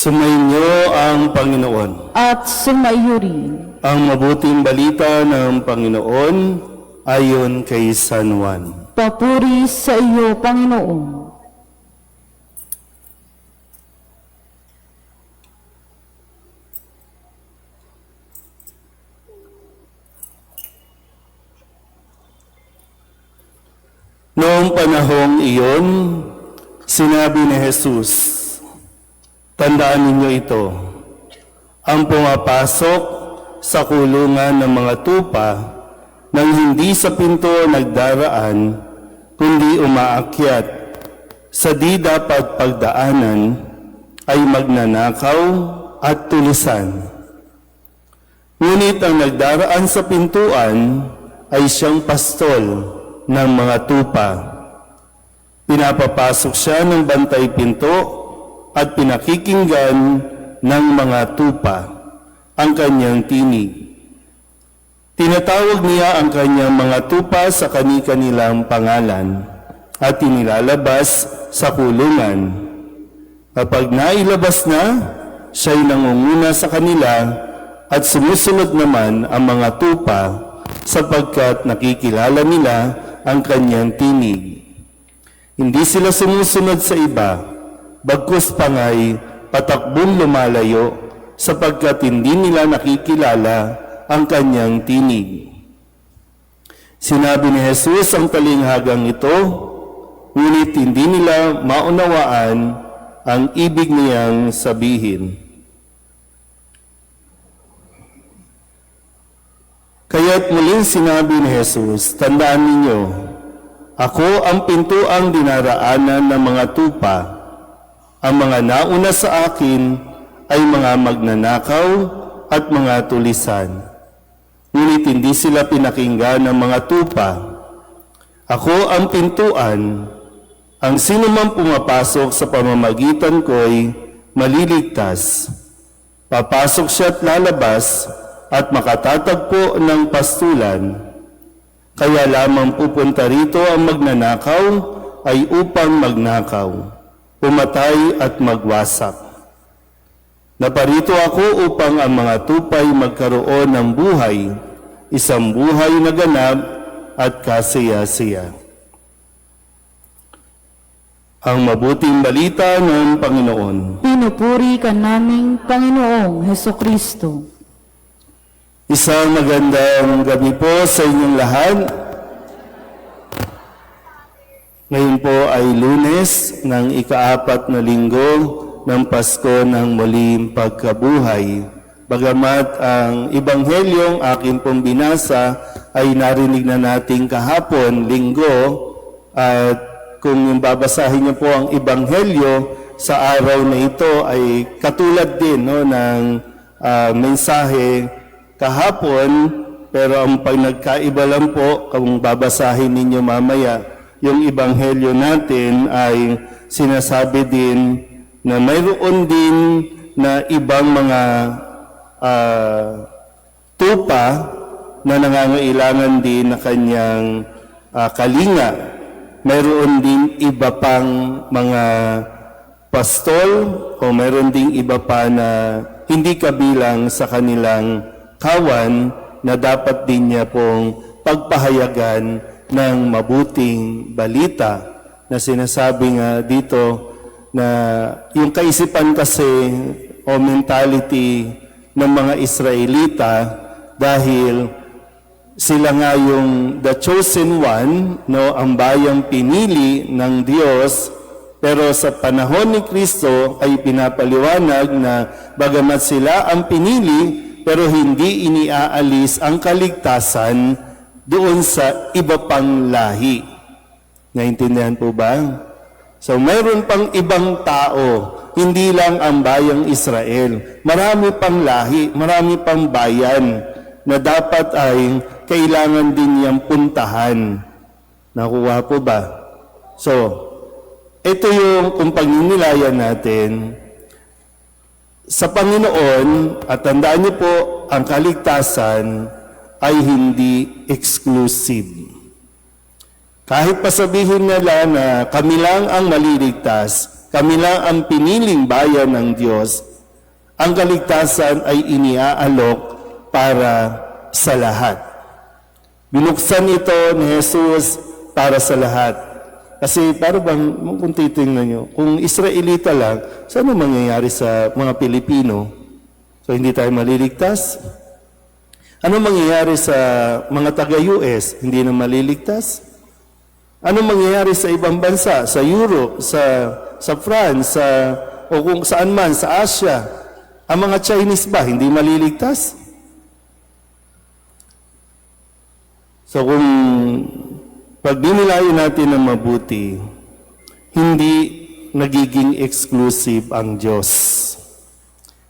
Sumainyo ang Panginoon. At sumaiyo rin. Ang mabuting balita ng Panginoon ayon kay San Juan. Papuri sa iyo, Panginoon. Noong panahong iyon, sinabi ni Jesus, "Tandaan ninyo ito, ang pumapasok sa kulungan ng mga tupa nang hindi sa pinto nagdaraan, kundi umaakyat sa di dapat pagdaanan ay magnanakaw at tulisan. Ngunit ang nagdaraan sa pintuan ay siyang pastol ng mga tupa. Pinapapasok siya ng bantay pinto at pinakikinggan ng mga tupa ang kanyang tinig. Tinatawag niya ang kanyang mga tupa sa kani-kanilang pangalan at inilalabas sa kulungan. Kapag nailabas na, siya'y nangunguna sa kanila at sumusunod naman ang mga tupa sapagkat nakikilala nila ang kanyang tinig. Hindi sila sumusunod sa iba, bagkus pangay patakbong lumalayo sapagkat hindi nila nakikilala ang kanyang tinig." Sinabi ni Jesus ang talinghagang ito, ngunit hindi nila maunawaan ang ibig niyang sabihin. Kaya't muling sinabi ni Jesus, "Tandaan ninyo, ako ang pintuang dinaraanan ng mga tupa. Ang mga nauna sa akin ay mga magnanakaw at mga tulisan. Ngunit hindi sila pinakinggan ng mga tupa. Ako ang pintuan. Ang sinumang pumapasok sa pamamagitan ko'y maliligtas. Papasok siya at lalabas at makatatagpo ng pastulan. Kaya lamang pupunta rito ang magnanakaw ay upang magnakaw, pumatay at magwasak. Naparito ako upang ang mga tupay magkaroon ng buhay, isang buhay na ganap at kasaya-saya." Ang mabuting balita ng Panginoon. Pinupuri ka naming Panginoong Hesukristo. Isang magandang gabi po sa inyong lahat. Ngayon po ay Lunes ng ika-4 na linggo ng Pasko ng Muling Pagkabuhay. Bagamat ang Ebanghelyong akin pong binasa ay narinig na nating kahapon, linggo, at kung babasahin niyo po ang Ebanghelyo sa araw na ito ay katulad din ng mensahe kahapon, pero ang nagkaiba lang po, kung babasahin ninyo mamaya, yung Ebanghelyo natin ay sinasabi din na mayroon din na ibang mga tupa na nangangailangan din na kanyang kalinga. Mayroon din iba pang mga pastol o mayroon ding iba pa na hindi kabilang sa kanilang kawan na dapat din niya pong pagpahayagan ng mabuting balita na sinasabi nga dito na yung kaisipan kasi o mentality ng mga Israelita dahil sila nga yung the chosen one, no, ang bayang pinili ng Diyos, pero sa panahon ni Kristo ay pinapaliwanag na bagamat sila ang pinili, pero hindi iniaalis ang kaligtasan doon sa iba pang lahi. Naintindihan po ba? So mayroon pang ibang tao, hindi lang ang bayang Israel. Marami pang lahi, marami pang bayan na dapat ay kailangan din niyang puntahan. Nakuha po ba? So, ito yung kung pagninilayan natin sa Panginoon, at tandaan niyo po, ang kaligtasan ay hindi exclusive. Kahit pasabihin nila na kami lang ang maliligtas, kami lang ang piniling bayan ng Diyos, ang kaligtasan ay iniaalok para sa lahat. Binuksan ito ni Jesus para sa lahat. Kasi para bang, kung titingnan nyo, kung Israelita lang, saan mangyayari sa mga Pilipino? So hindi tayo maliligtas? Ano mangyayari sa mga taga-US? Hindi na maliligtas? Ano mangyayari sa ibang bansa? Sa Europe, sa France, o kung saan man, sa Asia? Ang mga Chinese ba, hindi maliligtas? So kung pag dinilayo natin ng mabuti, hindi nagiging exclusive ang Diyos.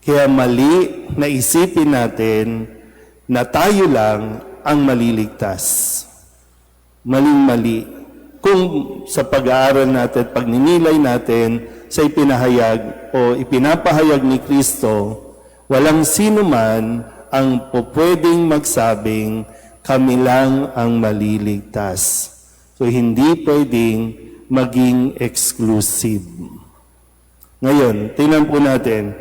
Kaya mali na isipin natin na tayo lang ang maliligtas. Maling-mali. Kung sa pag-aaral natin, pagninilay natin sa ipinahayag o ipinapahayag ni Kristo, walang sino man ang pupwedeng magsabing kami lang ang maliligtas. So, hindi pwedeng maging exclusive. Ngayon, tingnan po natin.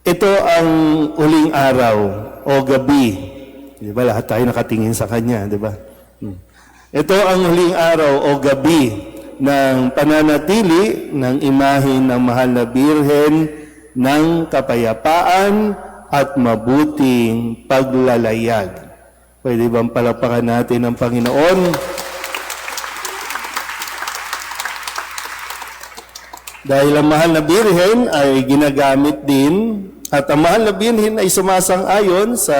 Ito ang huling araw o gabi. Di ba? Lahat tayo nakatingin sa Kanya, di ba? Ito ang huling araw o gabi ng pananatili ng imahe ng mahal na Birhen ng kapayapaan at mabuting paglalayag. Pwede bang palapakan natin ang Panginoon? Dahil ang mahal na Birhen ay ginagamit din at ang mahal na Birhen ay sumasang-ayon sa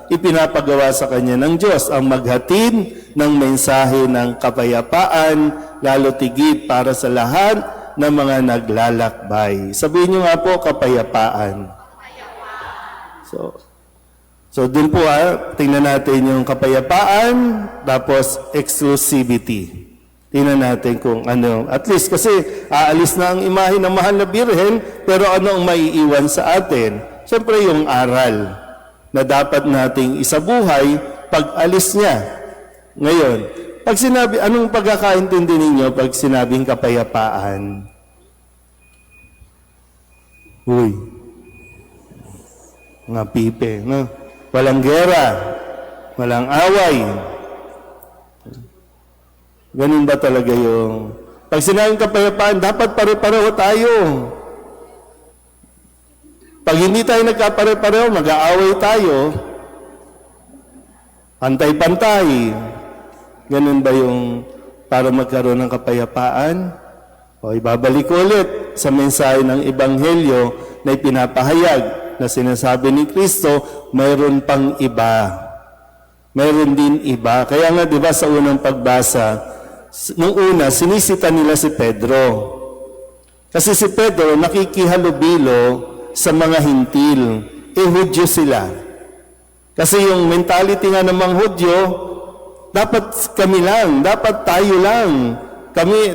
ipinapagawa sa kanya ng Diyos, ang maghatid ng mensahe ng kapayapaan, lalo tigit para sa lahat ng mga naglalakbay. Sabihin niyo nga po, kapayapaan. So dun po tingnan natin yung kapayapaan, tapos exclusivity. Tingnan natin kung ano. At least kasi aalis na ang imahe ng mahal na Birhen, pero ano ang maiiwan sa atin? Siyempre yung aral na dapat nating isabuhay pag alis niya. Ngayon, pag sinabi, anong pagkakaintindi ninyo pag sinabing kapayapaan? Uy, mga pipe, no? Walang gera, walang away. Ganun ba talaga yung... Pag sinabing kapayapaan, dapat pare-pareho tayo. Pag hindi tayo nagkapare-pareho, mag-aaway tayo. Pantay-pantay. Ganun ba yung para magkaroon ng kapayapaan? O ibabalik ulit sa mensahe ng Ebanghelyo na ipinapahayag na sinasabi ni Kristo, mayroon pang iba. Mayroon din iba. Kaya nga, di ba, sa unang pagbasa, nung una, sinisita nila si Pedro. Kasi si Pedro nakikihalubilo sa mga hintil. Hudyo sila. Kasi yung mentality nga ng mga Hudyo, dapat kami lang, dapat tayo lang.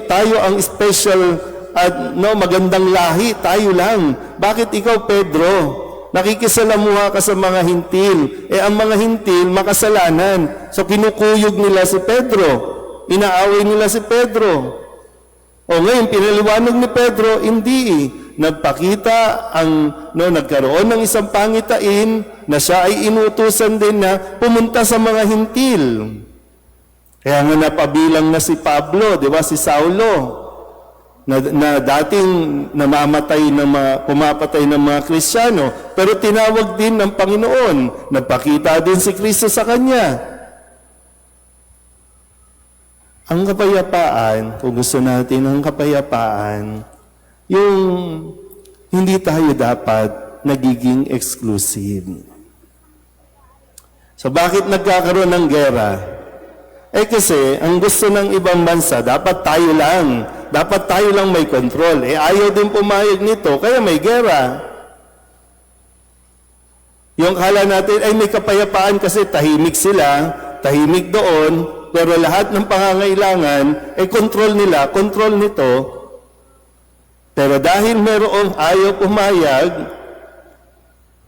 Tayo ang special at magandang lahi, tayo lang. Bakit ikaw, Pedro? Nakikisalamuha ka sa mga hintil. Ang mga hintil, makasalanan. So kinukuyog nila si Pedro. Inaaway nila si Pedro. Ngayon, pinaliwanag ni Pedro, hindi. Nagpakita nagkaroon ng isang pangitain na siya ay inutusan din na pumunta sa mga hintil. Kaya nga napabilang na si Pablo, di ba, si Saulo, na dating pumapatay ng mga Kristiyano, pero tinawag din ng Panginoon. Nagpakita din si Kristo sa kanya. Ang kapayapaan, kung gusto natin ng kapayapaan, yung hindi tayo dapat nagiging exclusive. So bakit nagkakaroon ng gera? Kasi ang gusto ng ibang bansa, dapat tayo lang. Dapat tayo lang may control. Ayaw din pumayag nito, kaya may gera. Yung kala natin, may kapayapaan kasi tahimik sila, tahimik doon, pero lahat ng pangangailangan, control nito. Pero dahil mayroong ayaw pumayag,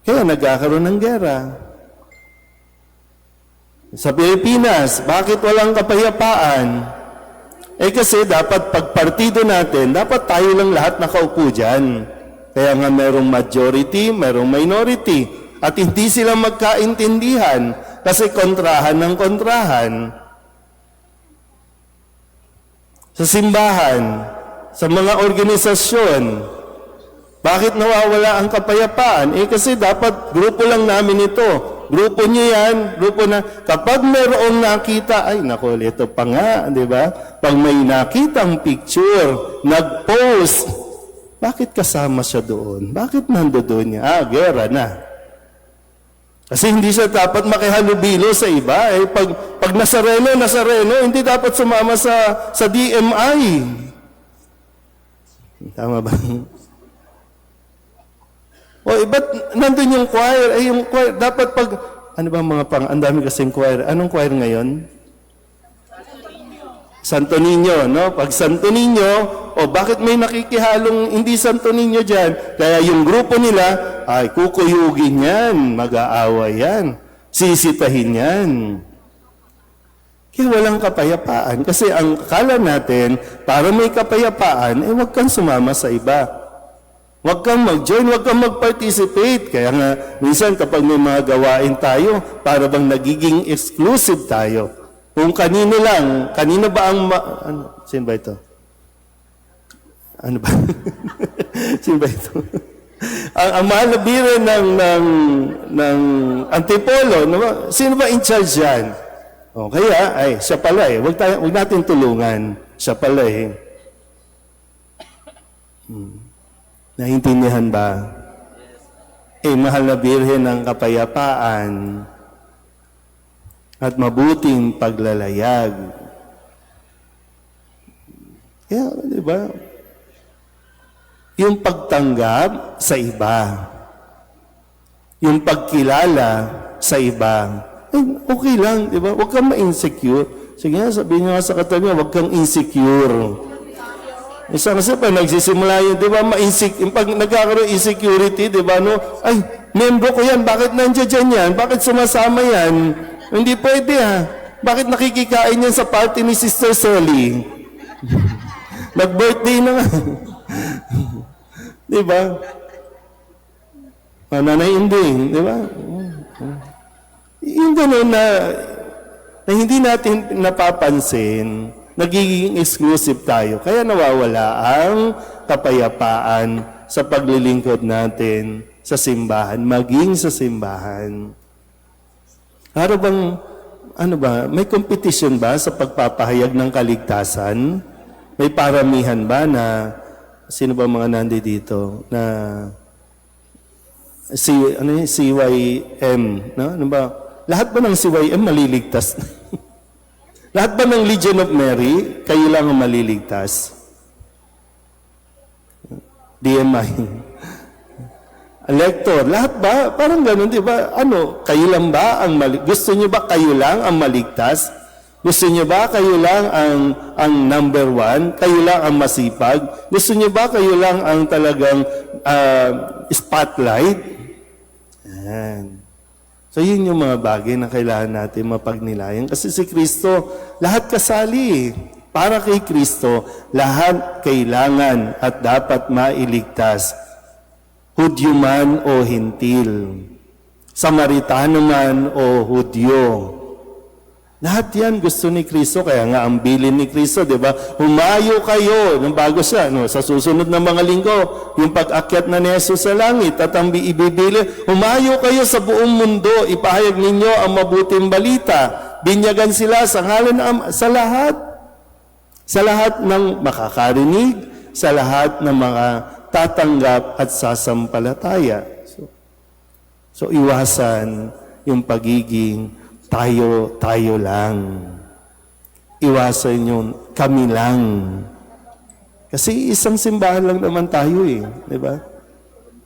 kaya nagkakaroon ng gera. Sa Pilipinas, bakit walang kapayapaan? Kasi dapat pag partido natin, dapat tayo lang lahat nakaupo dyan. Kaya nga merong majority, merong minority. At hindi sila magkaintindihan kasi kontrahan ng kontrahan. Sa simbahan, sa mga organisasyon, bakit nawawala ang kapayapaan? Kasi dapat grupo lang namin ito. Grupo niyo yan, grupo na. Kapag mayroong nakita, ay nako, ito pa nga, di ba? Pag may nakitang picture, nag-post, bakit kasama siya doon? Bakit nandoon niya? Gera na. Kasi hindi siya dapat makihalubilo sa iba. Pag Nazareno, hindi dapat sumama sa DMI. Tama ba? O ba't nandun yung choir? Yung choir, dapat pag, ano ba mga ang dami kasing choir. Anong choir ngayon? Santo Niño, no? Pag Santo Niño, bakit may nakikihalong hindi Santo Niño dyan? Kaya yung grupo nila, ay kukuyugin yan, mag-aaway yan, sisitahin yan. Kaya walang kapayapaan. Kasi ang akala natin, para may kapayapaan, huwag kang sumama sa iba. Huwag kang mag-join, huwag kang mag-participate. Kaya nga, minsan kapag may mga gawain tayo, para bang nagiging exclusive tayo. Kung kanino lang, kanino ba ang... sino ba ito? Ano ba? Sino ba ito? ang mahal na biro ng Antipolo, sino ba in charge yan? Kaya, siya pala Huwag natin tulungan. Siya pala Naintindihan ba? Mahal na birhen ng kapayapaan at mabuting paglalayag. Kaya, di ba? Yung pagtanggap sa iba. Yung pagkilala sa iba. Okay lang, di ba? Huwag kang ma-insecure. Sige nga, sabihin nga sa katabi, huwag kang insecure. Isa kasi pa nagsisimula yun, di ba, pag nagkakaroon insecurity, di ba, ay, membro ko yan, bakit nandiyan yan? Bakit sumasama yan? Hindi pwede Bakit nakikikain yan sa party ni Sister Sally? Nag-birthday na nga. Di ba? Nanay Inding, di ba? Yung gano'n na hindi natin napapansin, nagiging exclusive tayo. Kaya nawawala ang kapayapaan sa paglilingkod natin sa simbahan, maging sa simbahan. May competition ba sa pagpapahayag ng kaligtasan? May paramihan ba na, sino ba mga nandi dito, na CYM, no? Ano ba? Lahat ba ng CYM maliligtas? Lahat ba ng Legion of Mary, kayo lang ang maliligtas? DMI. Elector, lahat ba? Parang gano'n, di ba? Kayo lang ba ang gusto niyo ba kayo lang ang maligtas? Gusto niyo ba kayo lang ang number one? Kayo lang ang masipag? Gusto niyo ba kayo lang ang talagang spotlight? Yan. So yun yung mga bagay na kailangan natin mapagnilayan. Kasi si Kristo, lahat kasali. Para kay Kristo, lahat kailangan at dapat mailigtas. Hudyo man o Hintil, Samaritano man o Hudyo. Lahat yan gusto ni Kristo, kaya nga ang bilin ni Kristo, di ba? Humayo kayo, nung bago siya, sa susunod na mga linggo, yung pag-akyat na ni Jesus sa langit at ang ibibili, humayo kayo sa buong mundo, ipahayag ninyo ang mabuting balita. Binyagan sila sa ngalan sa lahat ng makakarinig, sa lahat ng mga tatanggap at sasampalataya. So iwasan yung pagiging tayo lang. Iwasan yung kami lang. Kasi isang simbahan lang naman tayo di ba?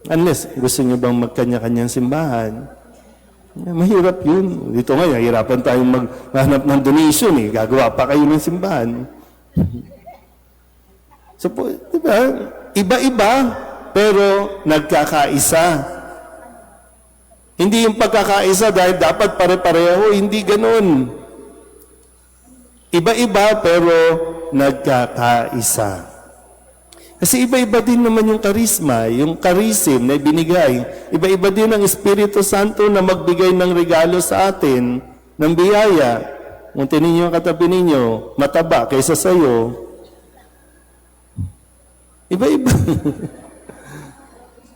Unless gusto nyo bang magkanya-kanyang simbahan, mahirap yun. Dito nga, hirapan tayong maghanap ng donation Gagawa pa kayo ng simbahan. So, di ba? Iba-iba, pero nagkakaisa. Hindi yung pagkakaisa dahil dapat pare-pareho, hindi ganun. Iba-iba, pero nagkakaisa. Kasi iba-iba din naman yung karisma, yung charism na ibinigay. Iba-iba din ang Espiritu Santo na magbigay ng regalo sa atin, ng biyaya. Kung tininyo ang katabi ninyo, mataba kaysa sa'yo. Iba-iba.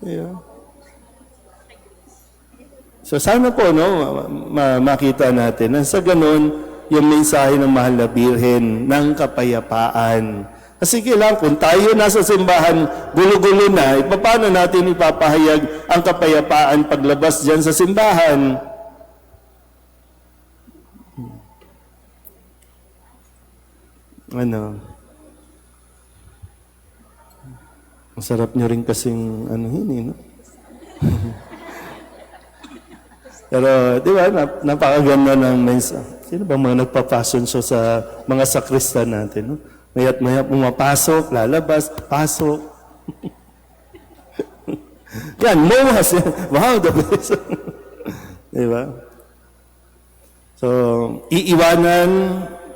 Yeah. So sana po, no, makita natin na sa ganun, yung mensahe ng Mahal na Birhen ng kapayapaan. Kasi kailangan, kung tayo nasa simbahan, gulo-gulo na, paano natin ipapahayag ang kapayapaan paglabas dyan sa simbahan? Ano? Ang sarap nyo rin kasing no? Pero, di ba, napakaganda ng mensahe. Sino ba mga nagpa-fashion show sa mga sakristan natin, no? Maya't maya pumapasok, lalabas, pasok. Yan, mowas. Wow, the best. Diba? So,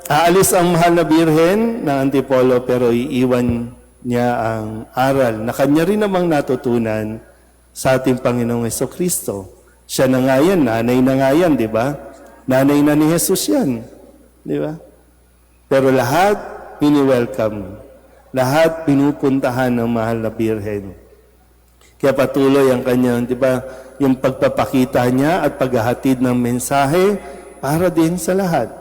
aalis ang Mahal na Birhen ng Antipolo, pero iiwan niya ang aral na kanya rin namang natutunan sa ating Panginoong Hesukristo. Siya na nga yan, nanay na nga yan, di ba? Nanay na ni Jesus yan. Di ba? Pero lahat, welcome. Lahat pinupuntahan ng Mahal na Birhen. Kaya patuloy ang kanyang, di ba, yung pagpapakita niya at paghahatid ng mensahe para din sa lahat.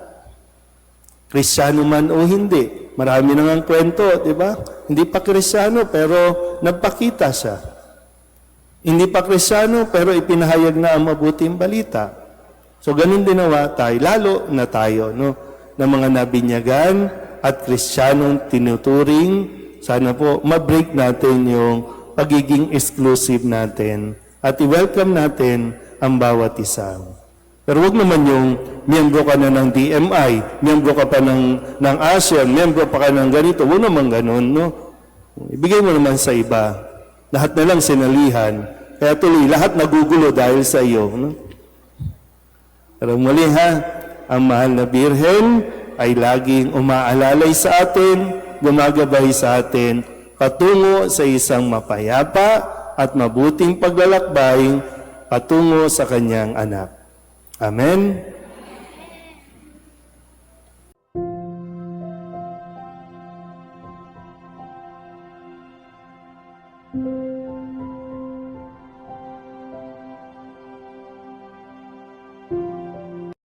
Kristyano man o hindi. Marami nang ang kwento, di ba? Hindi pa Kristyano pero nagpakita siya. Hindi pa Kristyano pero ipinahayag na ang mabuting balita. So ganun din nawa tayo, lalo na tayo, no? Na mga nabinyagan at Kristiyanong tinuturing, sana po ma-break natin yung pagiging exclusive natin at i-welcome natin ang bawat isa. Pero wag naman yung miyembro ka na ng DMI, miyembro ka pa ng ASEAN, miyembro pa ka ng ganito. Wag naman ganun, no? Ibigay mo naman sa iba. Lahat na lang sinalihan. Kaya tuloy, lahat nagugulo dahil sa iyo, no? Pero muli ang Mahal na Birhen ay laging umaalalay sa atin, gumagabay sa atin, patungo sa isang mapayapa at mabuting paglalakbay patungo sa kanyang anak. Amen.